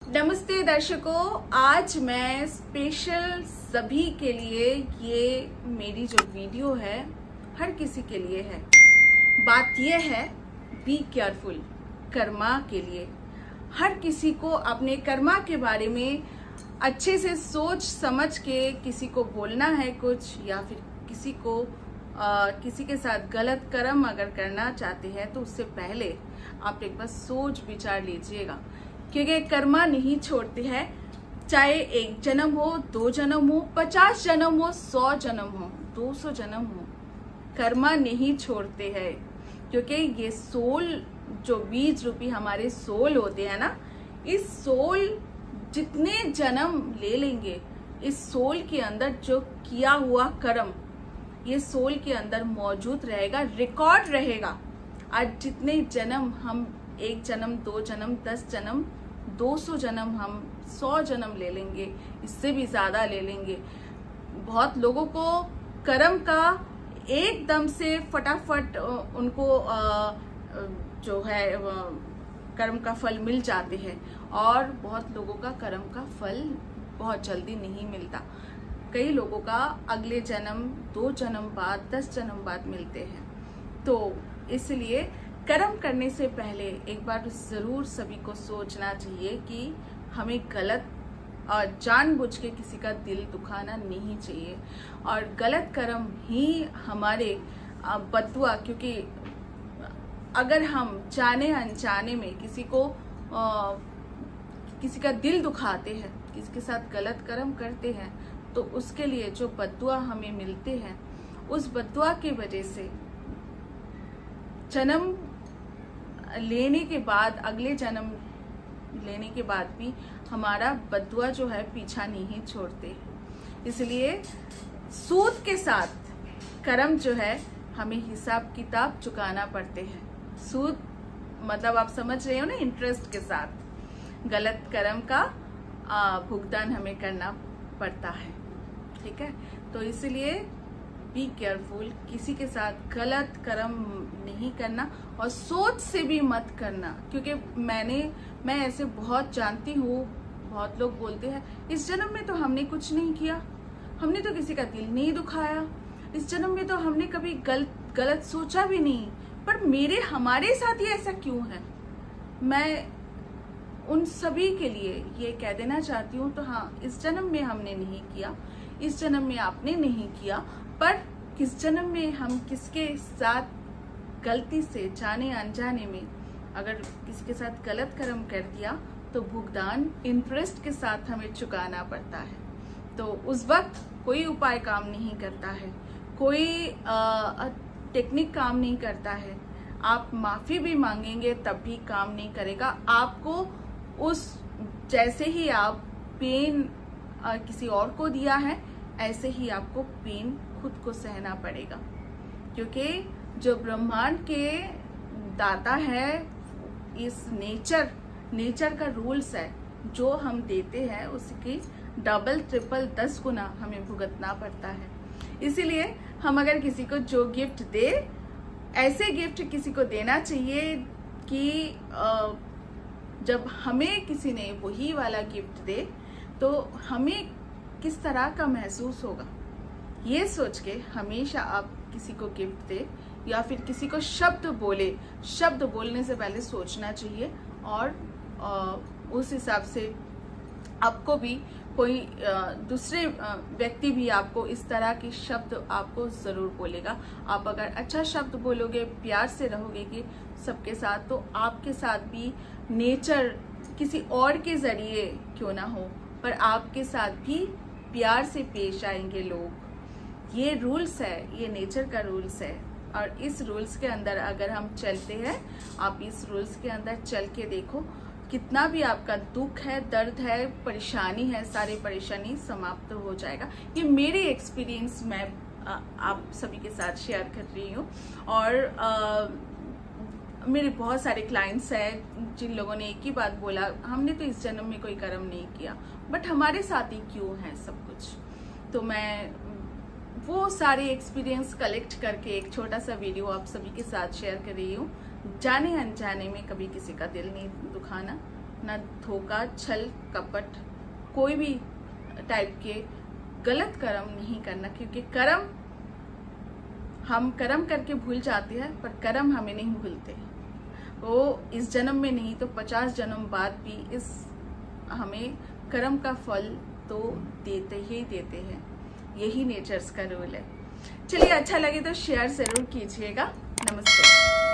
नमस्ते दर्शकों, आज मैं स्पेशल सभी के लिए ये मेरी जो वीडियो है हर किसी के लिए है। बात यह है, बी केयरफुल कर्मा के लिए। हर किसी को अपने कर्मा के बारे में अच्छे से सोच समझ के किसी को बोलना है कुछ, या फिर किसी को किसी के साथ गलत कर्म अगर करना चाहते हैं तो उससे पहले आप एक बार सोच विचार लीजिएगा, क्योंकि कर्मा नहीं छोड़ते हैं। चाहे 1 जन्म हो, 2 जन्म हो, 50 जन्म हो, 100 जन्म हो, 200 जन्म हो, कर्मा नहीं छोड़ते हैं। क्योंकि ये सोल जो बीज रूपी हमारे सोल होते हैं ना, इस सोल जितने जन्म ले लेंगे, इस सोल के अंदर जो किया हुआ कर्म ये सोल के अंदर मौजूद रहेगा, रिकॉर्ड रहेगा। आज जितने जन्म हम 1 जन्म, 2 जन्म, 10 जन्म, 200 जन्म, हम 100 जन्म ले लेंगे, इससे भी ज्यादा ले लेंगे। बहुत लोगों को कर्म का एकदम से फटाफट उनको जो है कर्म का फल मिल जाते हैं, और बहुत लोगों का कर्म का फल बहुत जल्दी नहीं मिलता। कई लोगों का अगले जन्म, 2 जन्म बाद, 10 जन्म बाद मिलते हैं। तो इसलिए कर्म करने से पहले एक बार जरूर सभी को सोचना चाहिए कि हमें गलत और जानबूझ के किसी का दिल दुखाना नहीं चाहिए, और गलत कर्म ही हमारे बदुआ, क्योंकि अगर हम जाने अनजाने में किसी को किसी का दिल दुखाते हैं, किसी के साथ गलत कर्म करते हैं, तो उसके लिए जो बदुआ हमें मिलते हैं, उस बदुआ की वजह से जन्म लेने के बाद, अगले जन्म लेने के बाद भी हमारा बदुआ जो है पीछा नहीं छोड़ते। इसलिए सूद के साथ कर्म जो है हमें हिसाब किताब चुकाना पड़ते हैं। सूद मतलब आप समझ रहे हो ना, इंटरेस्ट के साथ गलत कर्म का भुगतान हमें करना पड़ता है। ठीक है, तो इसलिए बी केयरफुल, किसी के साथ गलत कर्म नहीं करना, और सोच से भी मत करना। क्योंकि मैं ऐसे बहुत जानती हूँ, बहुत लोग बोलते हैं इस जन्म में तो हमने कुछ नहीं किया, हमने तो किसी का दिल नहीं दुखाया, इस जन्म में तो हमने कभी गलत सोचा भी नहीं, पर हमारे साथ ही ऐसा क्यों है। मैं उन सभी के लिए ये कह देना चाहती हूँ, तो हाँ, इस जन्म में हमने नहीं किया, इस जन्म में आपने नहीं किया, पर किस जन्म में हम किसके साथ गलती से, जाने अनजाने में अगर किसी के साथ गलत कर्म कर दिया, तो भुगतान इंटरेस्ट के साथ हमें चुकाना पड़ता है। तो उस वक्त कोई उपाय काम नहीं करता है, कोई टेक्निक काम नहीं करता है। आप माफी भी मांगेंगे तब भी काम नहीं करेगा। आपको उस जैसे ही आप पेन किसी और को दिया है, ऐसे ही आपको पेन खुद को सहना पड़ेगा। क्योंकि जो ब्रह्मांड के दाता है, इस नेचर का रूल्स है, जो हम देते हैं उसकी डबल ट्रिपल 10 गुना हमें भुगतना पड़ता है। इसीलिए हम अगर किसी को जो गिफ्ट दे, ऐसे गिफ्ट किसी को देना चाहिए कि जब हमें किसी ने वही वाला गिफ्ट दे तो हमें किस तरह का महसूस होगा। ये सोच के हमेशा आप किसी को गिफ्ट दे, या फिर किसी को शब्द बोलने से पहले सोचना चाहिए, और उस हिसाब से आपको भी कोई दूसरे व्यक्ति भी आपको इस तरह के शब्द आपको जरूर बोलेगा। आप अगर अच्छा शब्द बोलोगे, प्यार से रहोगे कि सबके साथ, तो आपके साथ भी नेचर किसी और के जरिए क्यों ना हो, पर आपके साथ भी प्यार से पेश आएंगे लोग। ये रूल्स है, ये नेचर का रूल्स है, और इस रूल्स के अंदर अगर हम चलते हैं, आप इस रूल्स के अंदर चल के देखो, कितना भी आपका दुख है, दर्द है, परेशानी है, सारी परेशानी समाप्त हो जाएगा। ये मेरी एक्सपीरियंस मैं आप सभी के साथ शेयर कर रही हूँ। और मेरे बहुत सारे क्लाइंट्स हैं जिन लोगों ने एक ही बात बोला, हमने तो इस जन्म में कोई कर्म नहीं किया, बट हमारे साथ ही क्यों है सब कुछ। तो मैं वो सारे एक्सपीरियंस कलेक्ट करके एक छोटा सा वीडियो आप सभी के साथ शेयर कर रही हूँ। जाने अनजाने में कभी किसी का दिल नहीं दुखाना, ना धोखा, छल, कपट, कोई भी टाइप के गलत कर्म नहीं करना, क्योंकि कर्म हम कर्म करके भूल जाते हैं पर कर्म हमें नहीं भूलते। वो इस जन्म में नहीं तो 50 जन्म बाद भी इस हमें कर्म का फल तो देते ही देते हैं। यही नेचर्स का रूल है। चलिए, अच्छा लगे तो शेयर जरूर कीजिएगा। नमस्ते।